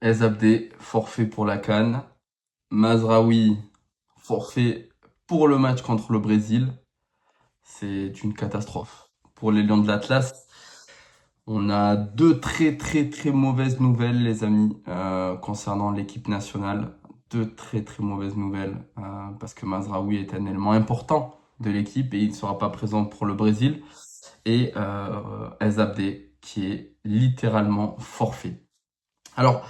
Ezabde, forfait pour la CAN. Mazraoui, forfait pour le match contre le Brésil. C'est une catastrophe. Pour les Lions de l'Atlas, on a deux très mauvaises nouvelles, les amis, concernant l'équipe nationale. Deux très mauvaises nouvelles, parce que Mazraoui est un élément important de l'équipe et il ne sera pas présent pour le Brésil. Et Ezabde, qui est littéralement forfait. Alors,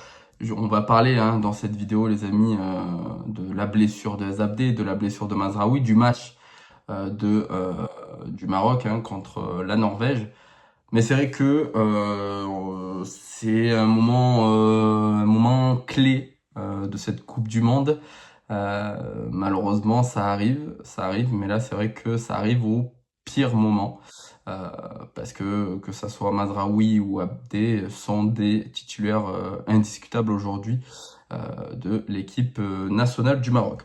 on va parler dans cette vidéo, les amis, de la blessure de Zabdé, de la blessure de Mazraoui, du match du Maroc contre la Norvège. Mais c'est vrai que c'est un moment clé de cette Coupe du Monde. Malheureusement, ça arrive, mais là, c'est vrai que ça arrive au pire moment. Euh, Parce que ça soit Mazraoui ou Abdé sont des titulaires indiscutables aujourd'hui de l'équipe nationale du Maroc.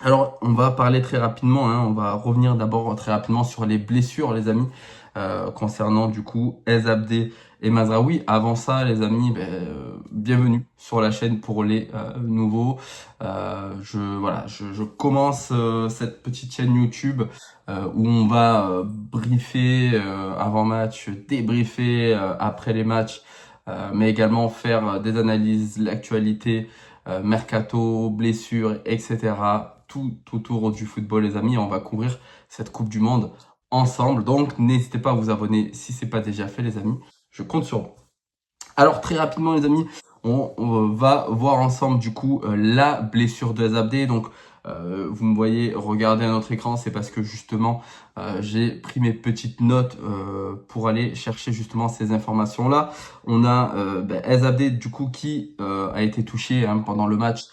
Alors, on va parler très rapidement, on va revenir d'abord très rapidement sur les blessures, les amis, concernant du coup Ez Abdé et Mazraoui. Avant ça, les amis, bienvenue sur la chaîne pour les nouveaux. Je commence cette petite chaîne YouTube où on va briefer avant match, débriefer après les matchs, mais également faire des analyses, l'actualité, mercato, blessures, etc. Tout autour du football, les amis. On va couvrir cette Coupe du Monde ensemble. Donc, n'hésitez pas à vous abonner si c'est pas déjà fait, les amis. Je compte sur vous. Alors, très rapidement, les amis, on va voir ensemble, du coup, la blessure de Zabdé. Donc, vous me voyez regarder à notre écran, c'est parce que justement, j'ai pris mes petites notes pour aller chercher justement ces informations-là. On a Zabdé, du coup, qui a été touché pendant le match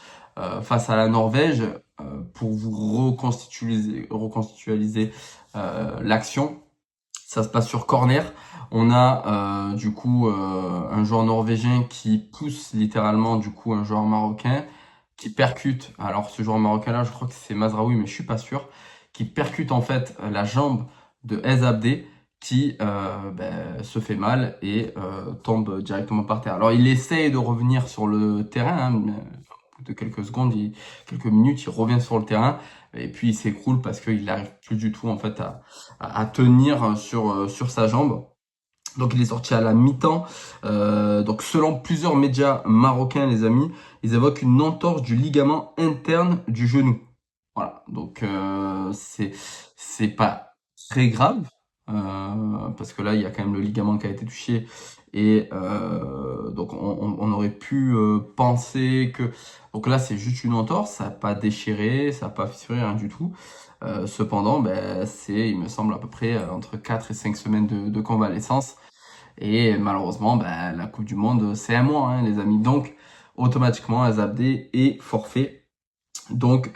face à la Norvège pour vous reconstitualiser l'action. Ça se passe sur corner. On a du coup un joueur norvégien qui pousse littéralement du coup un joueur marocain qui percute. Alors ce joueur marocain là, je crois que c'est Mazraoui, mais je suis pas sûr. Qui percute en fait la jambe de Ez Abdé qui se fait mal et tombe directement par terre. Alors il essaye de revenir sur le terrain, mais au bout de quelques secondes, quelques minutes, il revient sur le terrain et puis il s'écroule parce qu'il n'arrive plus du tout en fait à tenir sur sa jambe. Donc il est sorti à la mi-temps. Donc selon plusieurs médias marocains, les amis, ils évoquent une entorse du ligament interne du genou. Voilà. Donc c'est pas très grave parce que là il y a quand même le ligament qui a été touché et donc on aurait pu penser que donc là c'est juste une entorse, ça n'a pas déchiré, ça n'a pas fissuré, rien du tout. Cependant, c'est, il me semble, à peu près entre 4 et 5 semaines de convalescence. Et malheureusement, la Coupe du Monde, c'est un mois, les amis. Donc, automatiquement, Azabdé est forfait. Donc,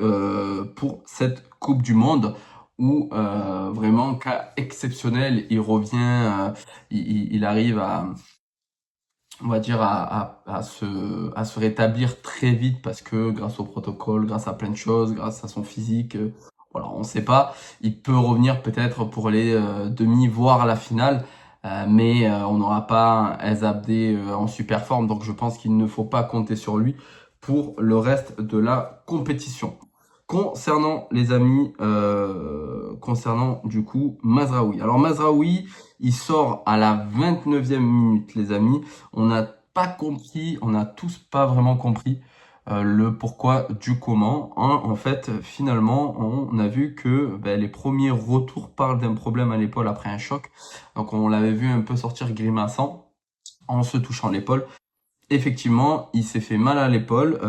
pour cette Coupe du Monde, où vraiment, cas exceptionnel, il revient, il arrive à, on va dire, à se rétablir très vite parce que grâce au protocole, grâce à plein de choses, grâce à son physique, voilà, on sait pas, il peut revenir peut-être pour les demi, voire la finale, mais on n'aura pas un Zabdé en super forme, donc je pense qu'il ne faut pas compter sur lui pour le reste de la compétition. Concernant les amis, concernant du coup Mazraoui. Alors Mazraoui, il sort à la 29e minute, les amis. On n'a pas compris, on n'a tous pas vraiment compris le pourquoi du comment. En fait, finalement, on a vu que les premiers retours parlent d'un problème à l'épaule après un choc. Donc on l'avait vu un peu sortir grimaçant en se touchant l'épaule. Effectivement, il s'est fait mal à l'épaule.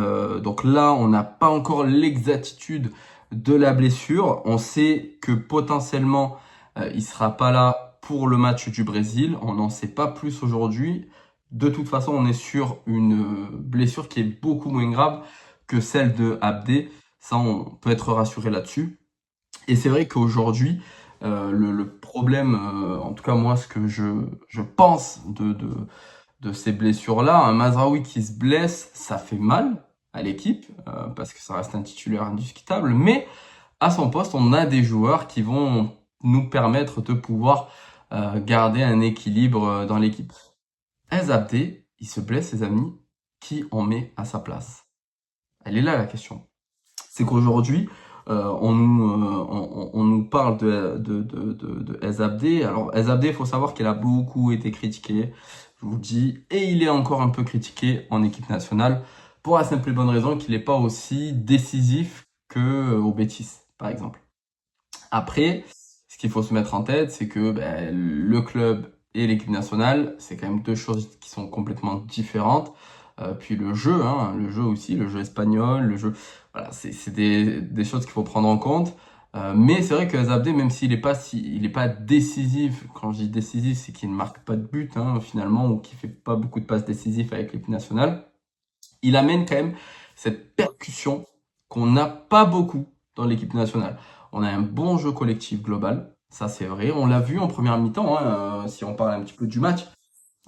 Donc là, on n'a pas encore l'exactitude de la blessure. On sait que potentiellement, il sera pas là pour le match du Brésil. On n'en sait pas plus aujourd'hui. De toute façon, on est sur une blessure qui est beaucoup moins grave que celle de Abdé. Ça, on peut être rassuré là-dessus. Et c'est vrai qu'aujourd'hui, le problème, en tout cas moi, ce que je pense de ces blessures-là. Un Mazraoui qui se blesse, ça fait mal à l'équipe, parce que ça reste un titulaire indiscutable, mais à son poste, on a des joueurs qui vont nous permettre de pouvoir garder un équilibre dans l'équipe. Ez Abdé, il se blesse, les amis, qui on met à sa place? Elle est là la question. C'est qu'aujourd'hui, on nous parle de Ez Abdé. Alors, Ez Abdé, il faut savoir qu'elle a beaucoup été critiquée, je vous le dis, et il est encore un peu critiqué en équipe nationale, pour la simple et bonne raison qu'il n'est pas aussi décisif que au Betis, par exemple. Après, ce qu'il faut se mettre en tête, c'est que ben, le club et l'équipe nationale, c'est quand même deux choses qui sont complètement différentes. Puis le jeu aussi, le jeu espagnol, le jeu, voilà, c'est des choses qu'il faut prendre en compte. Mais c'est vrai que Zabdé, même s'il est pas il est pas décisif, quand je dis décisif, c'est qu'il ne marque pas de but hein, finalement ou qu'il fait pas beaucoup de passes décisives avec l'équipe nationale. Il amène quand même cette percussion qu'on n'a pas beaucoup dans l'équipe nationale. On a un bon jeu collectif global, ça c'est vrai. On l'a vu en première mi-temps, hein, si on parle un petit peu du match.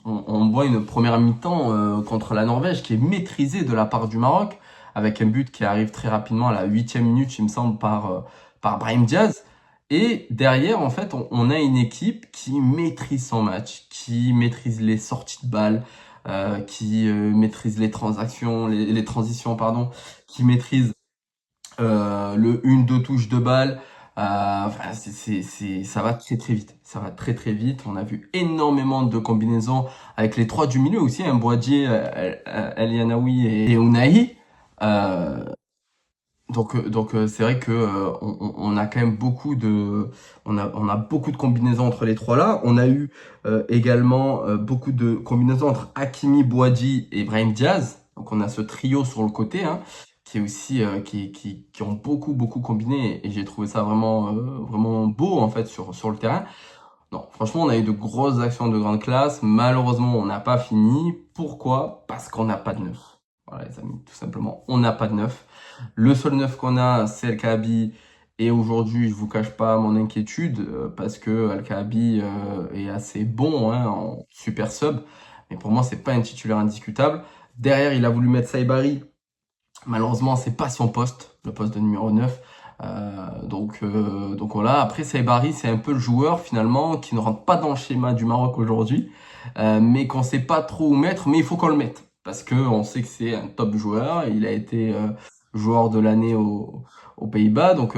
On voit une première mi-temps contre la Norvège qui est maîtrisée de la part du Maroc, avec un but qui arrive très rapidement à la 8e minute, il me semble, par Brahim Diaz. Et derrière, en fait, on a une équipe qui maîtrise son match, qui maîtrise les sorties de balles, qui maîtrise les transactions, les transitions, pardon, qui maîtrise le une, deux touches de balle. Enfin, ça va très très vite. Ça va très très vite. On a vu énormément de combinaisons avec les trois du milieu aussi, hein, Boadier, El Yanaoui et Ounahi. Euh, c'est vrai que on a quand même on a beaucoup de combinaisons entre les trois là. On a eu également beaucoup de combinaisons entre Hakimi, Boadi et Brahim Diaz. Donc on a ce trio sur le côté hein, qui est aussi qui ont beaucoup combiné et j'ai trouvé ça vraiment beau en fait sur le terrain. Non, franchement, on a eu de grosses actions de grande classe. Malheureusement, on n'a pas fini. Pourquoi? Parce qu'on n'a pas de neuf. Voilà, les amis, tout simplement, on n'a pas de neuf. Le seul neuf qu'on a, c'est El Kaabi. Et aujourd'hui, je vous cache pas mon inquiétude parce que El Kaabi est assez bon hein, en super sub. Mais pour moi, c'est pas un titulaire indiscutable. Derrière, il a voulu mettre Saibari. Malheureusement, c'est pas son poste, le poste de numéro 9. Donc voilà. Après, Saibari, c'est un peu le joueur finalement qui ne rentre pas dans le schéma du Maroc aujourd'hui, mais qu'on sait pas trop où mettre, mais il faut qu'on le mette parce que on sait que c'est un top joueur. Il a été joueur de l'année aux Pays-Bas, donc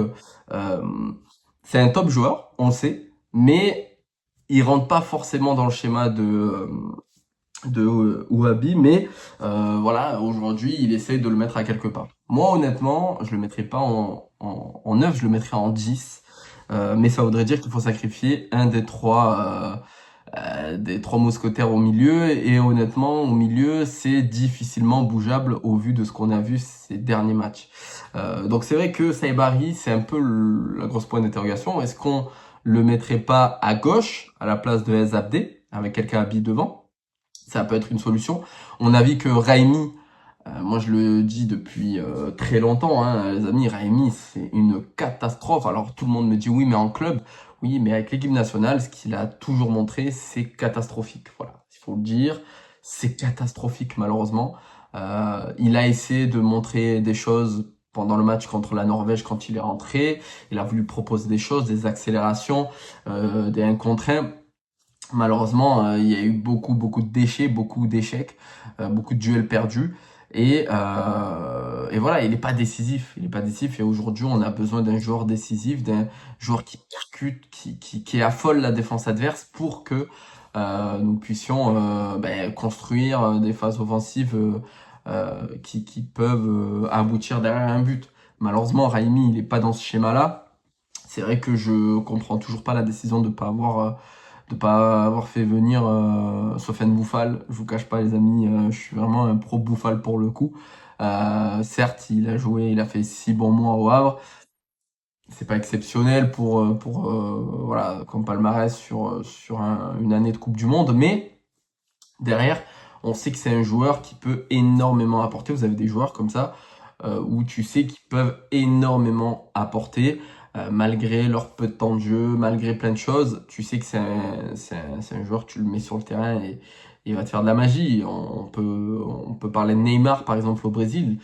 euh, c'est un top joueur, on le sait, mais il rentre pas forcément dans le schéma de Ouabi, mais voilà, aujourd'hui, il essaie de le mettre à quelque part. Moi, honnêtement, je le mettrai pas en 9, je le mettrai en 10. Mais ça voudrait dire qu'il faut sacrifier un des trois mousquetaires au milieu. Et honnêtement, au milieu, c'est difficilement bougeable au vu de ce qu'on a vu ces derniers matchs. Donc c'est vrai que Saibari, c'est un peu la grosse point d'interrogation. Est-ce qu'on le mettrait pas à gauche, à la place de Ez Abdé, avec quelqu'un habillé devant? Ça peut être une solution. On a vu que Raimi, moi je le dis depuis très longtemps, hein, les amis, Raimi c'est une catastrophe. Alors tout le monde me dit oui, mais en club, oui, mais avec l'équipe nationale, ce qu'il a toujours montré, c'est catastrophique. Voilà, il faut le dire, c'est catastrophique malheureusement. Il a essayé de montrer des choses pendant le match contre la Norvège quand il est rentré. Il a voulu proposer des choses, des accélérations, des 1 contre 1. Malheureusement, il y a eu beaucoup de déchets, beaucoup d'échecs, beaucoup de duels perdus. Et voilà, il n'est pas décisif. Il n'est pas décisif. Et aujourd'hui, on a besoin d'un joueur décisif, d'un joueur qui percute, qui affole la défense adverse pour que nous puissions construire des phases offensives qui peuvent aboutir derrière un but. Malheureusement, Raimi, il n'est pas dans ce schéma-là. C'est vrai que je comprends toujours pas la décision de pas avoir fait venir Sofiane Bouffal. Je vous cache pas les amis, je suis vraiment un pro Bouffal pour le coup. Certes, il a fait 6 bons mois au Havre. C'est pas exceptionnel pour voilà comme palmarès sur une année de Coupe du Monde, mais derrière, on sait que c'est un joueur qui peut énormément apporter. Vous avez des joueurs comme ça où tu sais qu'ils peuvent énormément apporter malgré leur peu de temps de jeu, malgré plein de choses. Tu sais que c'est un joueur, tu le mets sur le terrain et il va te faire de la magie. On peut parler de Neymar par exemple au Brésil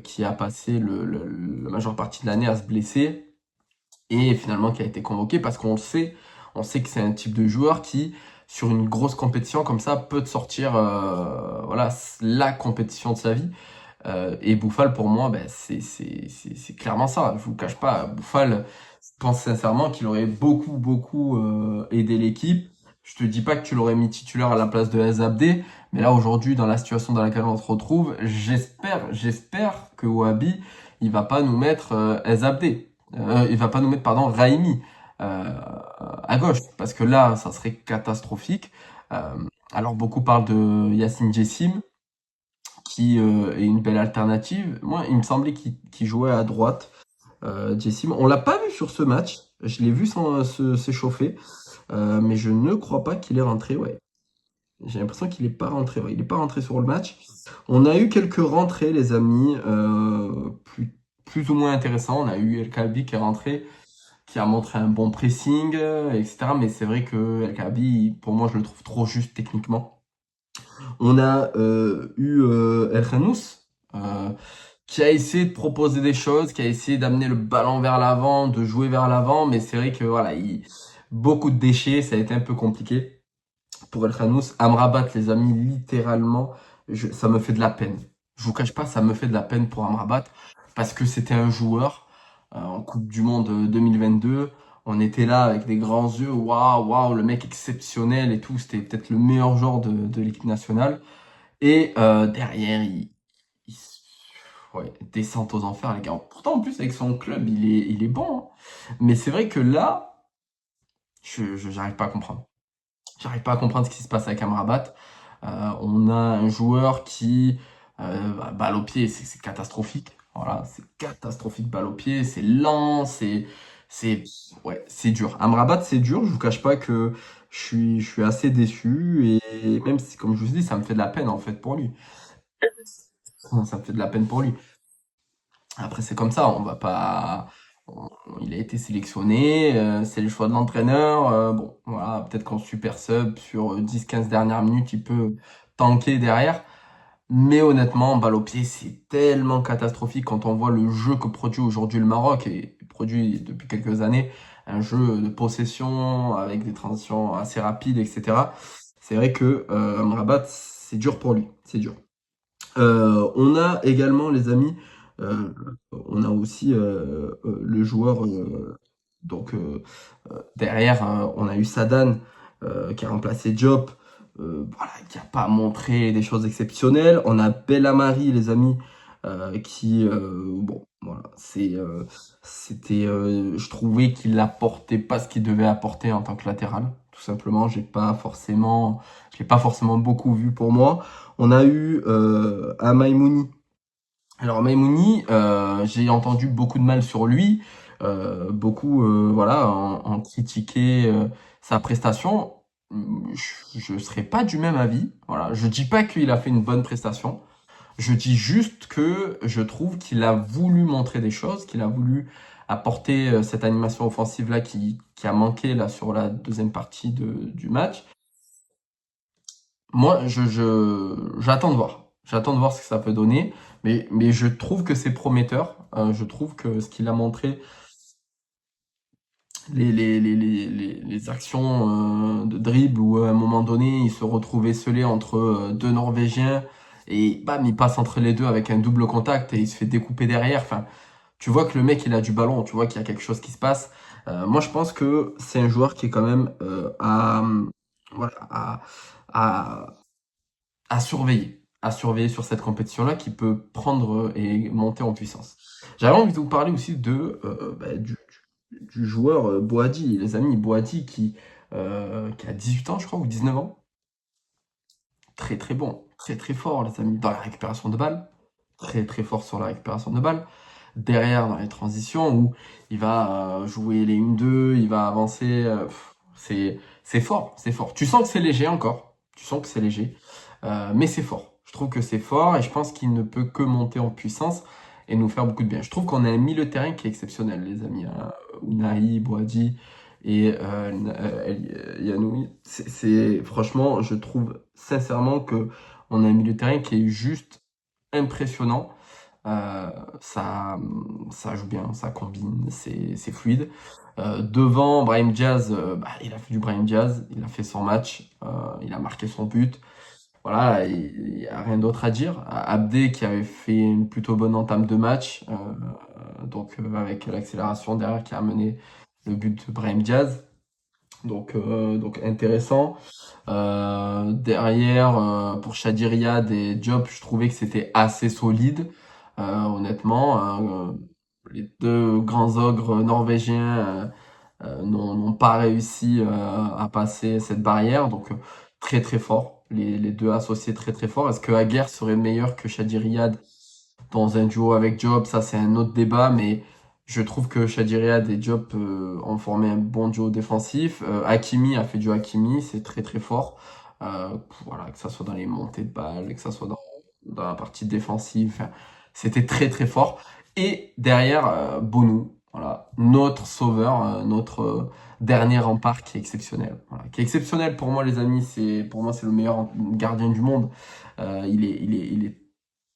qui a passé la majeure partie de l'année à se blesser et finalement qui a été convoqué parce qu'on le sait, on sait que c'est un type de joueur qui sur une grosse compétition comme ça peut te sortir voilà, la compétition de sa vie. Et Bouffal, pour moi, ben, c'est clairement ça. Je vous cache pas, Bouffal, je pense sincèrement qu'il aurait beaucoup aidé l'équipe. Je te dis pas que tu l'aurais mis titulaire à la place de Azabdé, mais là aujourd'hui, dans la situation dans laquelle on se retrouve, j'espère que Wahabi, il va pas nous mettre Azabdé. Il va pas nous mettre, pardon, Raimi à gauche, parce que là, ça serait catastrophique. Euh, alors beaucoup parlent de Yacine Jessim, qui est une belle alternative. Moi, il me semblait qu'il jouait à droite, Jessim. On l'a pas vu sur ce match. Je l'ai vu s'échauffer, mais je ne crois pas qu'il est rentré. Ouais, j'ai l'impression qu'il est pas rentré. Ouais, il est pas rentré sur le match. On a eu quelques rentrées, les amis, plus ou moins intéressants. On a eu El Khabi qui est rentré, qui a montré un bon pressing, etc. Mais c'est vrai que El Khabi, pour moi, je le trouve trop juste techniquement. On a eu El Khanous, qui a essayé de proposer des choses, qui a essayé d'amener le ballon vers l'avant, de jouer vers l'avant, mais c'est vrai que voilà, beaucoup de déchets, ça a été un peu compliqué pour El Khanous. Amrabat, les amis, littéralement, ça me fait de la peine. Je vous cache pas, ça me fait de la peine pour Amrabat, parce que c'était un joueur en Coupe du Monde 2022. On était là avec des grands yeux, waouh, le mec exceptionnel et tout. C'était peut-être le meilleur joueur de l'équipe nationale. Et derrière, il ouais, descente aux enfers, les gars. Pourtant, en plus, avec son club, il est bon, hein. Mais c'est vrai que là, j'arrive pas à comprendre. J'arrive pas à comprendre ce qui se passe avec Amrabat. On a un joueur qui, balle au pied, c'est catastrophique. Voilà, c'est catastrophique, balle au pied, c'est lent, c'est, ouais, c'est dur. Amrabat, c'est dur. Je vous cache pas que je suis assez déçu et même si, comme je vous dis, ça me fait de la peine en fait pour lui. Ça me fait de la peine pour lui. Après, c'est comme ça, on va pas. Il a été sélectionné, c'est le choix de l'entraîneur. Bon, voilà, peut-être qu'en super sub, sur 10-15 dernières minutes, il peut tanker derrière. Mais honnêtement, balle au pied, c'est tellement catastrophique quand on voit le jeu que produit aujourd'hui le Maroc et produit depuis quelques années, un jeu de possession avec des transitions assez rapides, etc. C'est vrai que Amrabat, c'est dur pour lui, c'est dur. On a également, les amis, euh, on a aussi le joueur, donc derrière, on a eu Sadan qui a remplacé Diop, voilà, qui n'a pas montré des choses exceptionnelles. On a Belhamari, les amis, qui, bon, voilà, je trouvais qu'il apportait pas ce qu'il devait apporter en tant que latéral, tout simplement. Je l'ai pas forcément beaucoup vu pour moi. On a eu un Maimouni. Alors Maimouni, j'ai entendu beaucoup de mal sur lui, beaucoup voilà, en critiquer sa prestation. Je serais pas du même avis. Voilà, je dis pas qu'il a fait une bonne prestation. Je dis juste que je trouve qu'il a voulu montrer des choses, qu'il a voulu apporter cette animation offensive là qui a manqué là sur la deuxième partie du match. Moi, j'attends de voir. J'attends de voir ce que ça peut donner. Mais je trouve que c'est prometteur. Je trouve que ce qu'il a montré, les actions de dribble où à un moment donné, il se retrouvait scellé entre deux Norvégiens et bam, il passe entre les deux avec un double contact et il se fait découper derrière. Enfin, tu vois que le mec, il a du ballon. Tu vois qu'il y a quelque chose qui se passe. Moi, je pense que c'est un joueur qui est quand même voilà, à à surveiller sur cette compétition-là qui peut prendre et monter en puissance. J'avais envie de vous parler aussi du joueur Boadi, les amis Boadi qui a 18 ans, je crois, ou 19 ans. Très très bon, très très fort, les amis, dans la récupération de balles. Très très fort sur la récupération de balles. Derrière, dans les transitions, où il va jouer les 1-2, il va avancer. C'est fort, c'est fort. Tu sens que c'est léger encore. Tu sens que c'est léger. Mais c'est fort. Je trouve que c'est fort et je pense qu'il ne peut que monter en puissance et nous faire beaucoup de bien. Je trouve qu'on a un milieu de terrain qui est exceptionnel, les amis, hein. Ounahi, Boadi et Yanoui. Franchement, je trouve sincèrement que on a un milieu de terrain qui est juste impressionnant. Ça, ça joue bien, ça combine, c'est fluide. Devant, Brahim Diaz, il a fait du Brahim Diaz, il a fait son match, il a marqué son but. Voilà, il n'y a rien d'autre à dire. Abdé qui avait fait une plutôt bonne entame de match, avec l'accélération derrière qui a mené le but de Brahim Diaz. Donc intéressant. Derrière, pour Shadi Riyad et Diop, je trouvais que c'était assez solide, honnêtement. Les deux grands ogres norvégiens n'ont pas réussi à passer cette barrière, donc très très fort. Les deux associés très très forts. Est-ce que Aguerre serait meilleur que Shadi Riyad dans un duo avec Diop? Ça, c'est un autre débat, mais je trouve que Shadi Riyad et Diop ont formé un bon duo défensif. Hakimi a fait du Hakimi, c'est très très fort. Voilà, que ça soit dans les montées de balles, que ça soit dans la partie défensive, enfin, c'était très très fort. Et derrière, Bonou, voilà, notre sauveur, notre dernier rempart qui est exceptionnel. Voilà, qui est exceptionnel pour moi, les amis. Pour moi, c'est le meilleur gardien du monde. Il est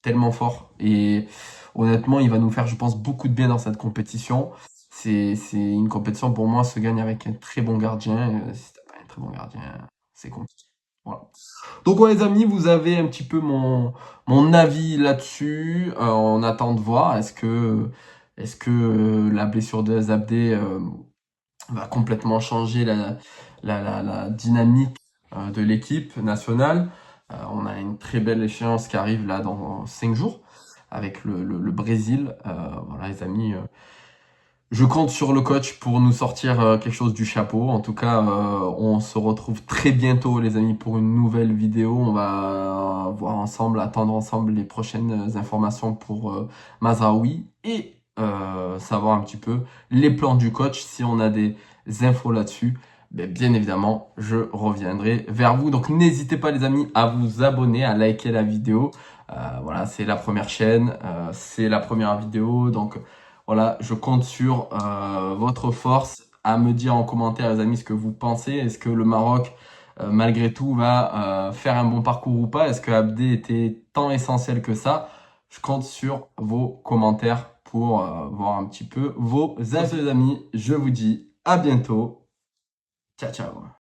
tellement fort. Et honnêtement, il va nous faire, je pense, beaucoup de bien dans cette compétition. C'est une compétition, pour moi, se gagne avec un très bon gardien. Si t'as pas un très bon gardien, c'est compliqué. Voilà. Donc, ouais, les amis, vous avez un petit peu mon avis là-dessus. On attend de voir. Est-ce que la blessure de Zabdé va complètement changer la dynamique de l'équipe nationale? On a une très belle échéance qui arrive là dans 5 jours avec le Brésil. Voilà, les amis, je compte sur le coach pour nous sortir quelque chose du chapeau. En tout cas, on se retrouve très bientôt, les amis, pour une nouvelle vidéo. On va voir ensemble, attendre ensemble les prochaines informations pour Mazraoui et savoir un petit peu les plans du coach. Si on a des infos là-dessus, ben, bien évidemment, je reviendrai vers vous. Donc, n'hésitez pas, les amis, à vous abonner, à liker la vidéo. Voilà, c'est la première chaîne, c'est la première vidéo. Donc, voilà, je compte sur votre force à me dire en commentaire, les amis, ce que vous pensez. Est-ce que le Maroc, malgré tout, va faire un bon parcours ou pas? Est-ce que Abdé était tant essentiel que ça? Je compte sur vos commentaires pour voir un petit peu vos avis, les amis. Je vous dis à bientôt. Ciao, ciao.